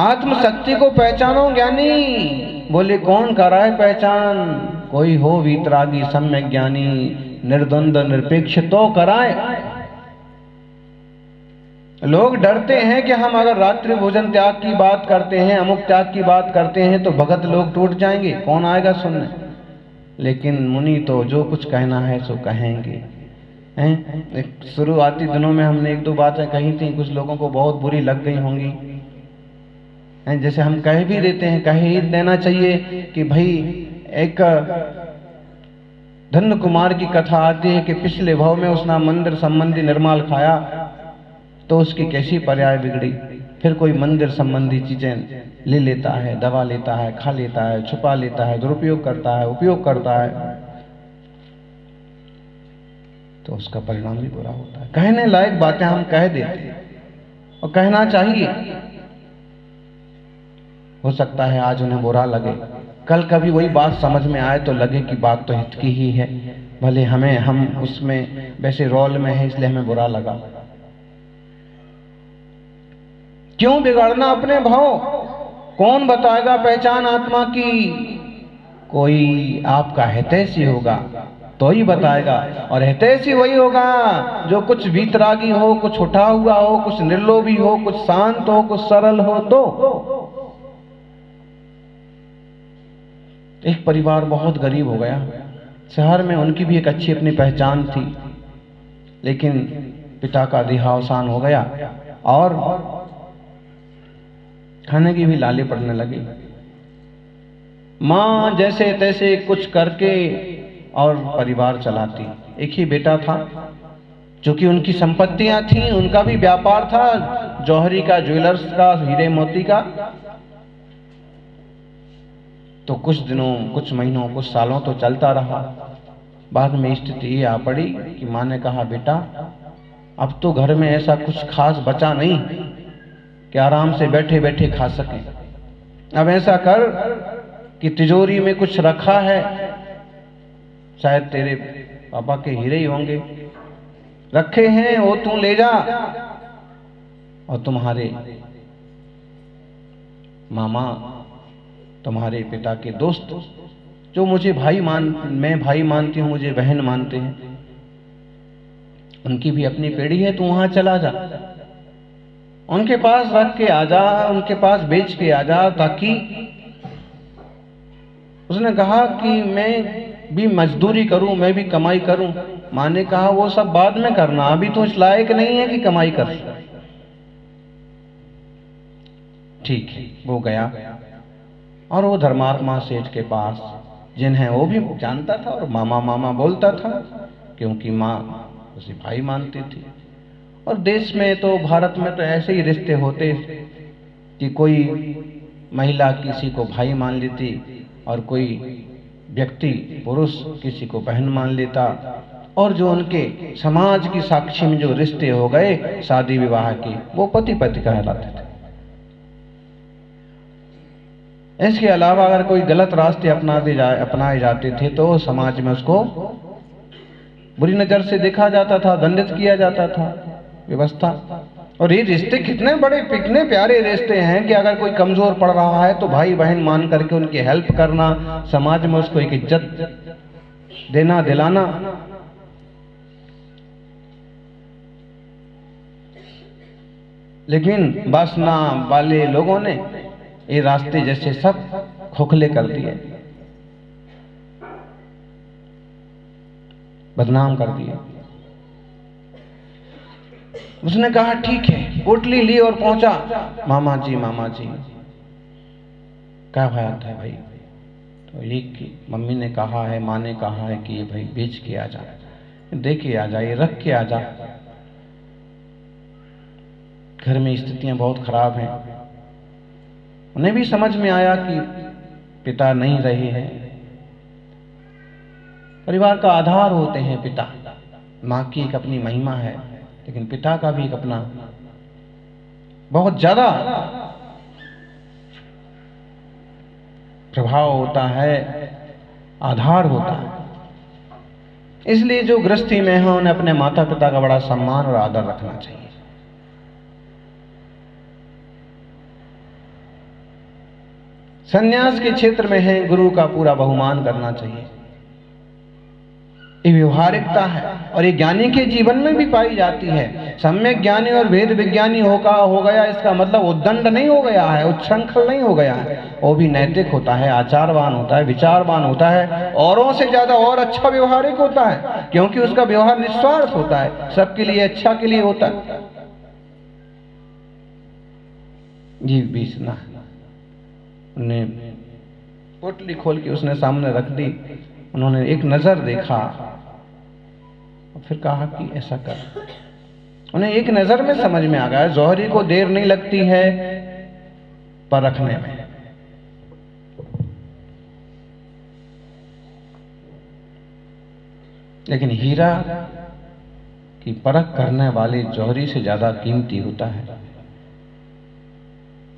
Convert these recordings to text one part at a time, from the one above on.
आत्मशक्ति को पहचानो ज्ञानी। बोले कौन कराए पहचान, कोई हो वीतरागी सम्यक ज्ञानी, निर्द्वंद निरपेक्ष तो कराए। लोग डरते हैं कि हम अगर रात्रि भोजन त्याग की बात करते हैं, अमुक त्याग की बात करते हैं तो भगत लोग टूट जाएंगे, कौन आएगा सुनने। लेकिन मुनि तो जो कुछ कहना है सो कहेंगे हैं। शुरुआती दिनों में हमने एक दो बातें कही थी, कुछ लोगों को बहुत बुरी लग गई होंगी। जैसे हम कह भी देते हैं, कह ही देना चाहिए कि भाई एक धन्य कुमार की कथा आती है कि पिछले भाव में उसने मंदिर संबंधी निर्माल खाया तो उसकी कैसी पर्याय बिगड़ी। फिर कोई मंदिर संबंधी चीजें ले लेता है, दवा लेता है, खा लेता है, छुपा लेता है, दुरुपयोग करता है, उपयोग करता है, तो उसका परिणाम भी बुरा होता है। कहने लायक बातें हम कह देते हैं और कहना चाहिए। हो सकता है आज उन्हें बुरा लगे, कल कभी वही बात समझ में आए तो लगे कि बात तो हित की ही है, भले हम उसमें वैसे रोल में है इसलिए हमें बुरा लगा। क्यों बिगाड़ना अपने भाव, कौन बताएगा पहचान आत्मा की। कोई आपका हितैषी होगा तो ही बताएगा, और हितैषी वही होगा जो कुछ वीतरागी हो, कुछ उठा हुआ हो, कुछ निर्लोभी हो, कुछ शांत हो, कुछ सरल हो। तो एक परिवार बहुत गरीब हो गया शहर में, उनकी भी एक अच्छी अपनी पहचान थी, लेकिन पिता का देहावसान हो गया और खाने की भी लाले पड़ने लगी। मां जैसे तैसे कुछ करके और परिवार चलाती। एक ही बेटा था, जो कि उनकी संपत्तियां थीं, उनका भी व्यापार था जौहरी का, ज्वेलर्स का, हीरे मोती का। तो कुछ दिनों, कुछ महीनों, कुछ सालों तो चलता रहा। बाद में स्थिति ये आ पड़ी कि मां ने कहा बेटा अब तो घर में ऐसा कुछ खास बचा नहीं कि आराम से बैठे बैठे खा सकें। अब ऐसा कर कि तिजोरी में कुछ रखा है, शायद तेरे पापा के हीरे ही होंगे, रखे हैं, वो तू ले जा। और तुम्हारे मामा, तुम्हारे पिता के दोस्त, जो मुझे मैं भाई मानती हूं, मुझे बहन मानते हैं, उनकी भी अपनी पीढ़ी है, तू वहां चला जा, उनके पास रख के आ जा, उनके पास बेच के आ जा, ताकि उसने कहा कि मैं भी मजदूरी करूं, मैं भी कमाई करूं। मां ने कहा वो सब बाद में करना, अभी तो इस लायक नहीं है कि कमाई कर। ठीक है, वो गया और वो धर्मात्मा सेठ के पास, जिन्हें वो भी जानता था और मामा मामा बोलता था, क्योंकि माँ उसे भाई मानती थी। और देश में तो, भारत में तो ऐसे ही रिश्ते होते कि कोई महिला किसी को भाई मान लेती और कोई व्यक्ति, पुरुष, किसी को बहन मान लेता, और जो उनके समाज की साक्षी में जो रिश्ते हो गए शादी विवाह के, वो पति पति कहलाते थे। इसके अलावा अगर कोई गलत रास्ते अपनाए जाते थे तो समाज में उसको बुरी नजर से देखा जाता था, दंडित किया जाता था, व्यवस्था। और ये रिश्ते कितने बड़े, कितने प्यारे रिश्ते हैं कि अगर कोई कमजोर पड़ रहा है तो भाई बहन मान करके उनकी हेल्प करना, समाज में उसको एक इज्जत देना, दिलाना। लेकिन वासना वाले लोगों ने ये रास्ते जैसे सब खोखले कर दिए, बदनाम कर दिए। उसने कहा ठीक है, पोटली ली और पहुंचा। मामा जी क्या बात है भाई? तो ये कि मम्मी ने कहा है, माँ ने कहा है कि ये भाई बेच के आ जा, दे के आ जा, ये रख के आ जा। घर में स्थितियां बहुत खराब हैं। उन्हें भी समझ में आया कि पिता नहीं रहे हैं, परिवार का आधार होते हैं पिता। माँ की एक अपनी महिमा है, लेकिन पिता का भी एक अपना बहुत ज्यादा प्रभाव होता है, आधार होता है। इसलिए जो गृहस्थी में है उन्हें अपने माता पिता का बड़ा सम्मान और आदर रखना चाहिए। संन्यास के क्षेत्र में है, गुरु का पूरा बहुमान करना चाहिए। ये व्यवहारिकता है और ये ज्ञानी के जीवन में भी पाई जाती है। सम्यक ज्ञानी और वेद विज्ञानी हो गया, इसका मतलब उद्दंड नहीं हो गया है, उच्छृंखल नहीं हो गया है। वो भी नैतिक होता है, आचारवान होता है, विचारवान होता है, औरों से ज्यादा और अच्छा व्यवहारिक होता है, क्योंकि उसका व्यवहार निस्वार्थ होता है, सबके लिए अच्छा के लिए होता है। जी बीसना उन्हें पोटली खोल के उसने सामने रख दी। उन्होंने एक नजर देखा और फिर कहा कि ऐसा कर। उन्हें एक नजर में समझ में आ गया, जौहरी को देर नहीं लगती है परखने में। लेकिन हीरा की परख करने वाले जौहरी से ज्यादा कीमती होता है।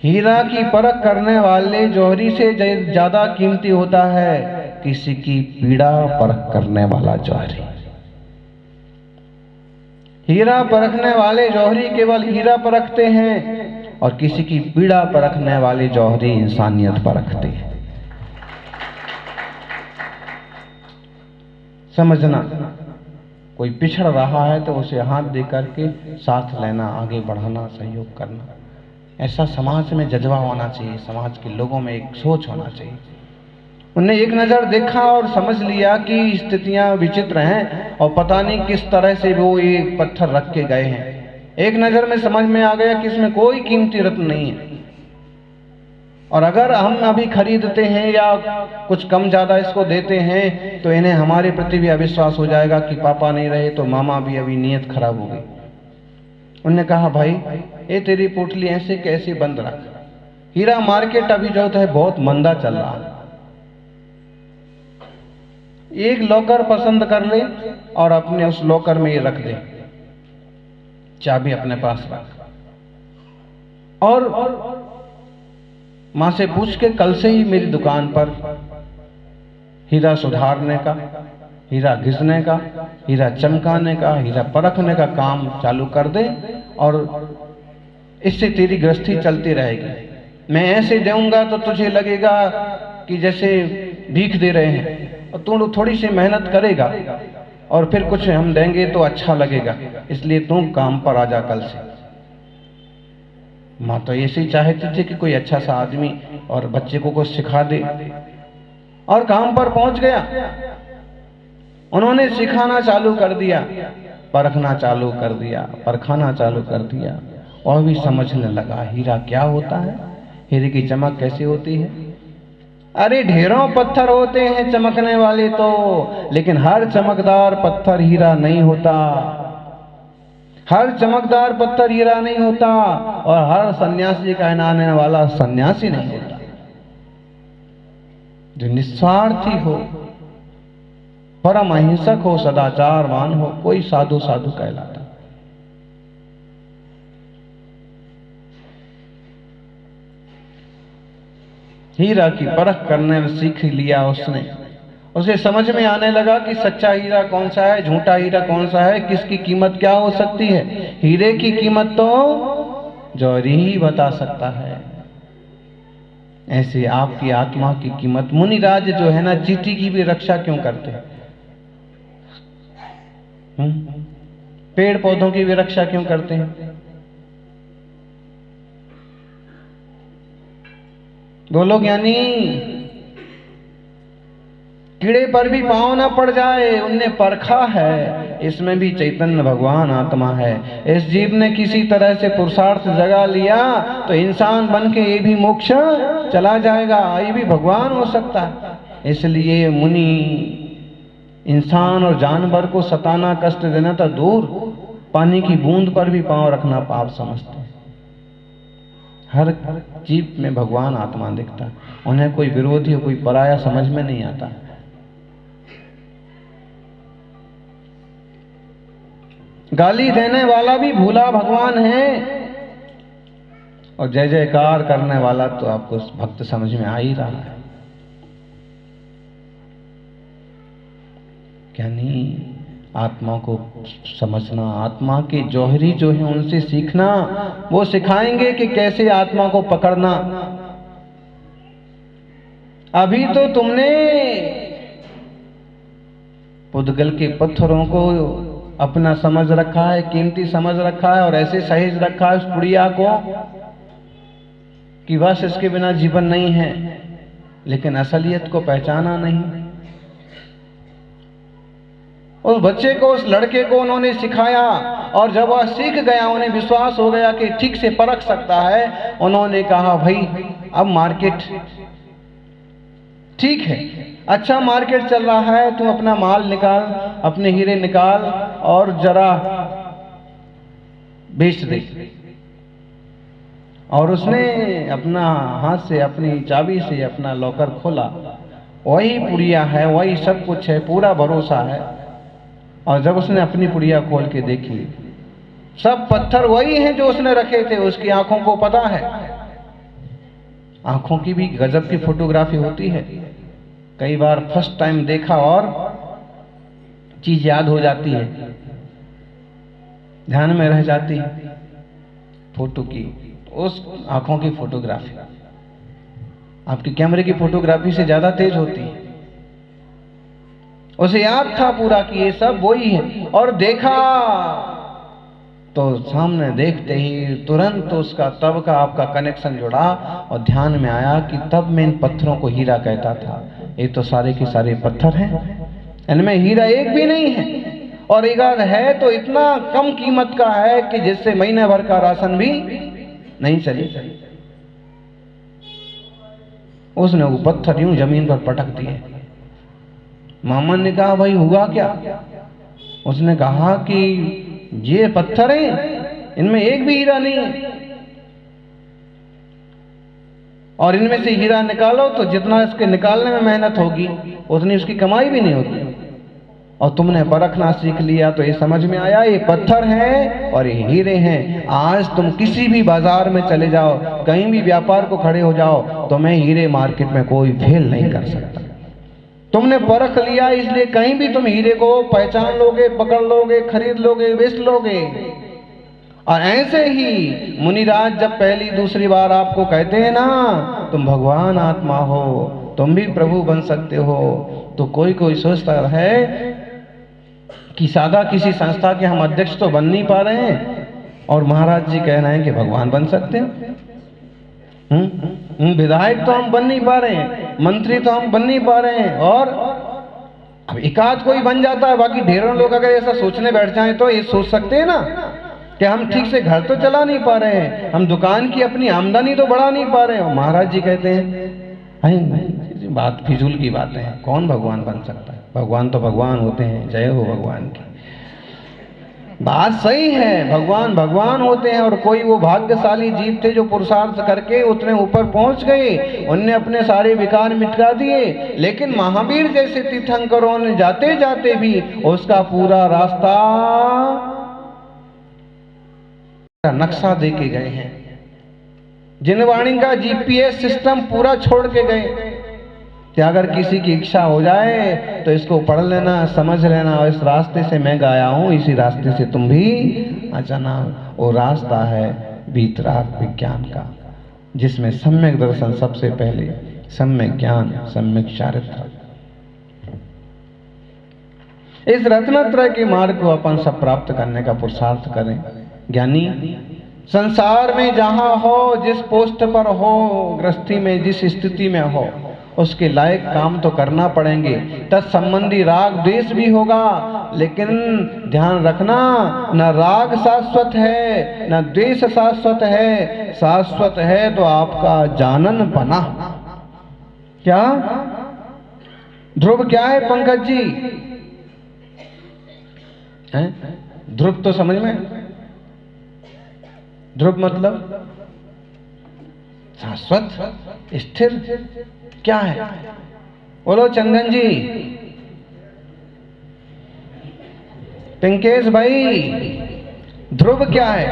हीरा की परख करने वाले जौहरी से ज्यादा कीमती होता है किसी की पीड़ा परख करने वाला जौहरी। हीरा परखने वाले जौहरी केवल हीरा परखते हैं और किसी की पीड़ा परखने वाले जौहरी इंसानियत परखते हैं। समझना, कोई पिछड़ रहा है तो उसे हाथ दे करके साथ लेना, आगे बढ़ाना, सहयोग करना। ऐसा समाज में जज्बा होना चाहिए, समाज के लोगों में एक सोच होना चाहिए। उन्हें एक नज़र देखा और समझ लिया कि स्थितियां विचित्र हैं और पता नहीं किस तरह से वो ये पत्थर रख के गए हैं। एक नज़र में समझ में आ गया कि इसमें कोई कीमती रत्न नहीं है, और अगर हम अभी खरीदते हैं या कुछ कम ज़्यादा इसको देते हैं तो इन्हें हमारे प्रति भी अविश्वास हो जाएगा कि पापा नहीं रहे तो मामा भी अभी नीयत खराब हो गई। उन्होंने कहा, भाई ये तेरी पोटली ऐसे कैसे बंद रख, हीरा मार्केट अभी जो है बहुत मंदा चल रहा है, एक लॉकर पसंद कर ले और अपने उस लॉकर में ये रख दे, चाबी अपने पास रख, और मां से पूछ के कल से ही मेरी दुकान पर हीरा सुधारने का, हीरा घिसने का, हीरा चमकाने का, हीरा परखने का काम चालू कर दे और इससे तेरी गृहस्थी चलती रहेगी। मैं ऐसे दूंगा तो तुझे लगेगा कि जैसे भीख दे रहे हैं, और तू थोड़ी सी मेहनत करेगा और फिर कुछ हम देंगे तो अच्छा लगेगा, इसलिए तू काम पर आ जा कल से। माँ तो ऐसे ही चाहती थी कि कोई अच्छा सा आदमी और बच्चे को कुछ सिखा दे, और काम पर पहुंच गया। उन्होंने सिखाना चालू कर दिया, परखना चालू कर दिया, परखाना चालू कर दिया, और भी समझने लगा हीरा क्या होता है, हीरे की चमक कैसे होती है। अरे ढेरों पत्थर होते हैं चमकने वाले तो, लेकिन हर चमकदार पत्थर हीरा नहीं होता, हर चमकदार पत्थर हीरा नहीं होता, और हर सन्यासी कहलाने वाला सन्यासी नहीं होता। जो निस्वार्थी हो, परम अहिंसक हो, सदाचारवान हो, कोई साधु साधु कहलाता। हीरा की परख करने में सीख लिया उसने, उसे समझ में आने लगा कि सच्चा हीरा कौन सा है, झूठा हीरा कौन सा है, किसकी कीमत क्या हो सकती है। हीरे की कीमत तो जौहरी ही बता सकता है। ऐसे आपकी आत्मा की कीमत मुनिराज जो है ना, चींटी की भी रक्षा क्यों करते हैं, पेड़ पौधों की भी रक्षा क्यों करते हैं? बोलो ज्ञानी, कीड़े पर भी पांव ना पड़ जाए, उनने परखा है, इसमें भी चैतन्य भगवान आत्मा है। इस जीव ने किसी तरह से पुरुषार्थ जगा लिया तो इंसान बन के ये भी मोक्ष चला जाएगा, ये भी भगवान हो सकता है। इसलिए मुनि इंसान और जानवर को सताना, कष्ट देना तो दूर, पानी की बूंद पर भी पांव रखना पाप समझते हैं। हर जीव में भगवान आत्मा दिखता है, उन्हें कोई विरोधी कोई पराया समझ में नहीं आता। गाली देने वाला भी भूला भगवान है, और जय जयकार करने वाला तो आपको भक्त समझ में आ ही रहा है। क्या नहीं, आत्मा को समझना, आत्मा के जौहरी जो है उनसे सीखना। वो सिखाएंगे कि कैसे आत्मा को पकड़ना। अभी तो तुमने पुद्गल के पत्थरों को अपना समझ रखा है, कीमती समझ रखा है और ऐसे सहेज रखा है उस पुड़िया को कि बस इसके बिना जीवन नहीं है, लेकिन असलियत को पहचाना नहीं। उस बच्चे को, उस लड़के को उन्होंने सिखाया और जब वह सीख गया, उन्हें विश्वास हो गया कि ठीक से परख सकता है, उन्होंने कहा भाई अब मार्केट ठीक है, अच्छा मार्केट चल रहा है, तुम अपना माल निकाल, अपने हीरे निकाल और जरा बेच दे। और उसने अपना हाथ से, अपनी चाबी से अपना लॉकर खोला, वही पुड़िया है, वही सब कुछ है, पूरा भरोसा है। और जब उसने अपनी पुड़िया खोल के देखी, सब पत्थर वही हैं जो उसने रखे थे। उसकी आंखों को पता है, आंखों की भी गजब की फोटोग्राफी होती है। कई बार फर्स्ट टाइम देखा और चीज याद हो जाती है, ध्यान में रह जाती है फोटो की, उस आंखों की फोटोग्राफी आपकी कैमरे की फोटोग्राफी से ज्यादा तेज होती है। उसे याद था पूरा कि ये सब वही है। और देखा तो सामने देखते ही तुरंत उसका तब का आपका कनेक्शन जुड़ा और ध्यान में आया कि तब मैं इन पत्थरों को हीरा कहता था। ये तो सारे के सारे पत्थर हैं, इनमें हीरा एक भी नहीं है, और एक आध है तो इतना कम कीमत का है कि जिससे महीने भर का राशन भी नहीं चले। उसने वो पत्थर यूं जमीन पर पटक दिए। मामा ने कहा भाई हुआ क्या? उसने कहा कि ये पत्थर हैं, इनमें एक भी हीरा नहीं है, और इनमें से हीरा निकालो तो जितना इसके निकालने में मेहनत होगी उतनी उसकी कमाई भी नहीं होगी। और तुमने परखना सीख लिया तो ये समझ में आया ये पत्थर हैं और ये हीरे हैं। आज तुम किसी भी बाजार में चले जाओ, कहीं भी व्यापार को खड़े हो जाओ, तो मैं हीरे मार्केट में कोई फेल नहीं कर सकता। तुमने परख लिया, इसलिए कहीं भी तुम हीरे को पहचान लोगे, पकड़ लोगे, खरीद लोगे, बेच लोगे। और ऐसे ही मुनिराज जब पहली दूसरी बार आपको कहते हैं ना तुम भगवान आत्मा हो, तुम भी प्रभु बन सकते हो, तो कोई कोई सोचता है कि सादा किसी संस्था के हम अध्यक्ष तो बन नहीं पा रहे हैं और महाराज जी कह रहे हैं कि भगवान बन सकते हैं। विधायक तो हम बन नहीं पा रहे हैं, मंत्री तो हम बन नहीं पा रहे हैं, और अब एकाध कोई बन जाता है, बाकी ढेरों लोग अगर ऐसा सोचने बैठ जाएं तो ये सोच सकते हैं ना कि हम ठीक से घर तो चला नहीं पा रहे हैं, हम दुकान की अपनी आमदनी तो बढ़ा नहीं पा रहे हैं। और महाराज जी कहते हैं बात फिजूल की बातें हैं, कौन भगवान बन सकता है? भगवान तो भगवान होते हैं, जय हो भगवान की। बात सही है, भगवान भगवान होते हैं, और कोई वो भाग्यशाली जीव थे जो पुरुषार्थ करके उतने ऊपर पहुंच गए, उनने अपने सारे विकार मिटा दिए। लेकिन महावीर जैसे तीर्थंकरों ने जाते जाते भी उसका पूरा रास्ता नक्शा दे के गए हैं। जिनवाणी का जीपीएस सिस्टम पूरा छोड़ के गए कि अगर किसी की इच्छा हो जाए तो इसको पढ़ लेना, समझ लेना, और इस रास्ते से मैं गया हूं, इसी रास्ते से तुम भी आ जाना। वो रास्ता है वीतराग विज्ञान का, जिसमें सम्यक दर्शन सबसे पहले, सम्यक ज्ञान, सम्यक चारित्र। इस रत्नत्रय के मार्ग को अपन सब प्राप्त करने का पुरुषार्थ करें। ज्ञानी संसार में जहां हो, जिस पोस्ट पर हो, गृहस्थी में जिस स्थिति में हो, उसके लायक काम तो करना पड़ेंगे। तत्संबंधी राग द्वेष भी होगा, लेकिन ध्यान रखना न राग शाश्वत है न द्वेष शाश्वत है। शाश्वत है तो आपका जानन पना। क्या ध्रुव क्या है पंकज जी? हैं? ध्रुव तो समझ में, ध्रुव मतलब शाश्वत स्थिर क्या है? बोलो चंदन जी, पिंकेश भाई, ध्रुव क्या है?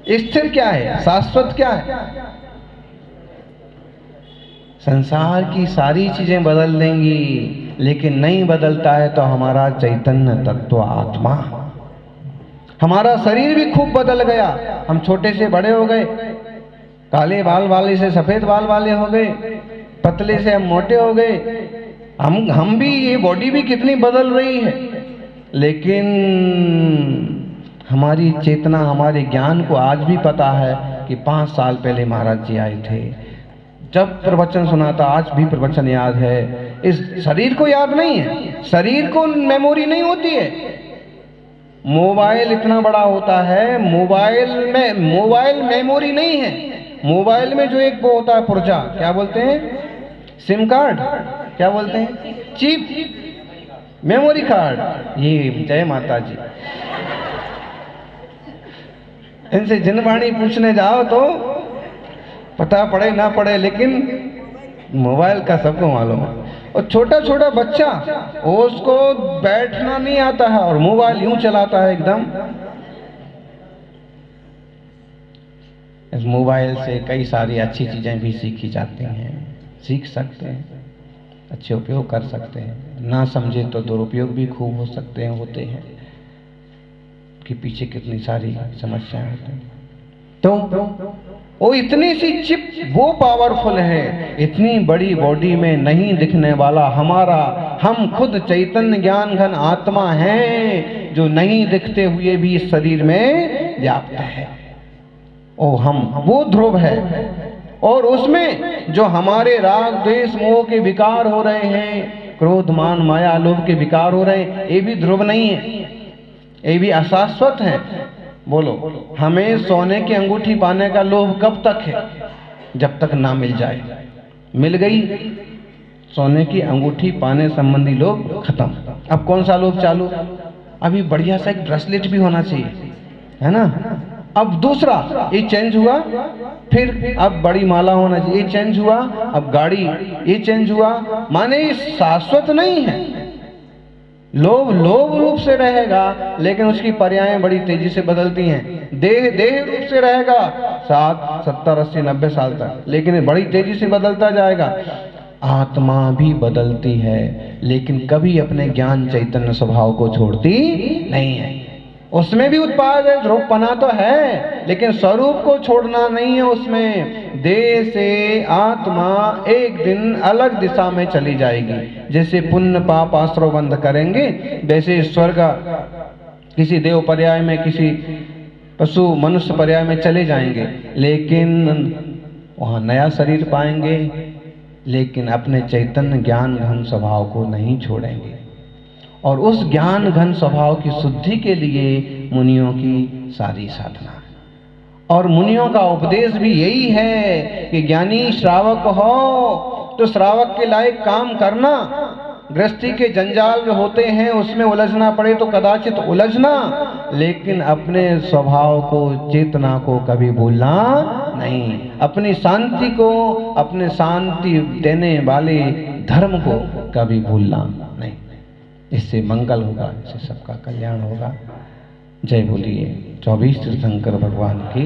स्थिर क्या है? शाश्वत क्या है? संसार की सारी चीजें बदल देंगी, लेकिन नहीं बदलता है तो हमारा चैतन्य तत्व आत्मा, हमारा शरीर भी खूब बदल गया। हम छोटे से बड़े हो गए, काले बाल वाले से सफेद बाल वाले हो गए, पतले से हम मोटे हो गए। हम भी, ये बॉडी भी कितनी बदल रही है, लेकिन हमारी चेतना, हमारे ज्ञान को आज भी पता है कि 5 साल पहले महाराज जी आए थे, जब प्रवचन सुना था, आज भी प्रवचन याद है। इस शरीर को याद नहीं है, शरीर को मेमोरी नहीं होती है। मोबाइल इतना बड़ा होता है, मोबाइल मेमोरी नहीं है। मोबाइल में जो एक वो होता है पुर्जा, क्या बोलते हैं, सिम कार्ड, क्या बोलते हैं, चिप, मेमोरी कार्ड। ये जय माता जी, इनसे जनवाणी पूछने जाओ तो पता पड़े ना पड़े, लेकिन मोबाइल का सबको मालूम है। और छोटा छोटा बच्चा, उसको बैठना नहीं आता है और मोबाइल यूं चलाता है एकदम। इस मोबाइल से कई सारी अच्छी चीजें भी सीखी जाती हैं, सीख सकते हैं, अच्छे उपयोग कर सकते हैं, ना समझे तो दुरुपयोग भी खूब हो सकते हैं, होते हैं, कि पीछे कितनी सारी समस्याएं होती हैं। तो वो इतनी सी चिप वो पावरफुल है, इतनी बड़ी बॉडी में नहीं दिखने वाला हमारा, हम खुद चैतन्य ज्ञान घन आत्मा हैं, जो नहीं दिखते हुए भी इस शरीर में व्याप्त है। ओ हम वो ध्रुव है, और उसमें जो हमारे राग द्वेष मोह के विकार हो रहे हैं, क्रोध मान माया लोभ के विकार हो रहे हैं, ये भी ध्रुव नहीं है, ये भी अशाश्वत है। बोलो, हमें सोने की अंगूठी पाने का लोभ कब तक है, जब तक ना मिल जाए। मिल गई सोने की अंगूठी पाने संबंधी लोभ खत्म। अब कौन सा लोभ चालू, अभी बढ़िया सा एक ब्रेसलेट भी होना चाहिए, है ना। अब दूसरा ये चेंज हुआ, फिर अब बड़ी माला होना चाहिए, ये चेंज हुआ, अब गाड़ी, ये चेंज हुआ। माने शाश्वत नहीं है। लोभ लोभ रूप से रहेगा, लेकिन उसकी पर्यायें बड़ी तेजी से बदलती हैं। देह रूप से रहेगा 7, 70, 80, 90 साल तक, लेकिन बड़ी तेजी से बदलता जाएगा। आत्मा भी बदलती है, लेकिन कभी अपने ज्ञान चैतन्य स्वभाव को छोड़ती नहीं है। उसमें भी उत्पाद है, ध्रुवपना तो है, लेकिन स्वरूप को छोड़ना नहीं है उसमें। देह से आत्मा एक दिन अलग दिशा में चली जाएगी। जैसे पुण्य पाप आश्रव बंध करेंगे, वैसे स्वर्ग किसी देव पर्याय में, किसी पशु मनुष्य पर्याय में चले जाएंगे, लेकिन वहाँ नया शरीर पाएंगे, लेकिन अपने चैतन्य ज्ञान घन स्वभाव को नहीं छोड़ेंगे। और उस ज्ञान घन स्वभाव की शुद्धि के लिए मुनियों की सारी साधना है। और मुनियों का उपदेश भी यही है कि ज्ञानी श्रावक हो तो श्रावक के लायक काम करना, गृहस्थी के जंजाल जो होते हैं उसमें उलझना पड़े तो कदाचित उलझना, लेकिन अपने स्वभाव को, चेतना को कभी भूलना नहीं। अपनी शांति को, अपने शांति देने वाले धर्म को कभी भूलना नहीं। इससे मंगल होगा, इससे सबका कल्याण होगा। जय बोलिए 24 तीर्थंकर भगवान की।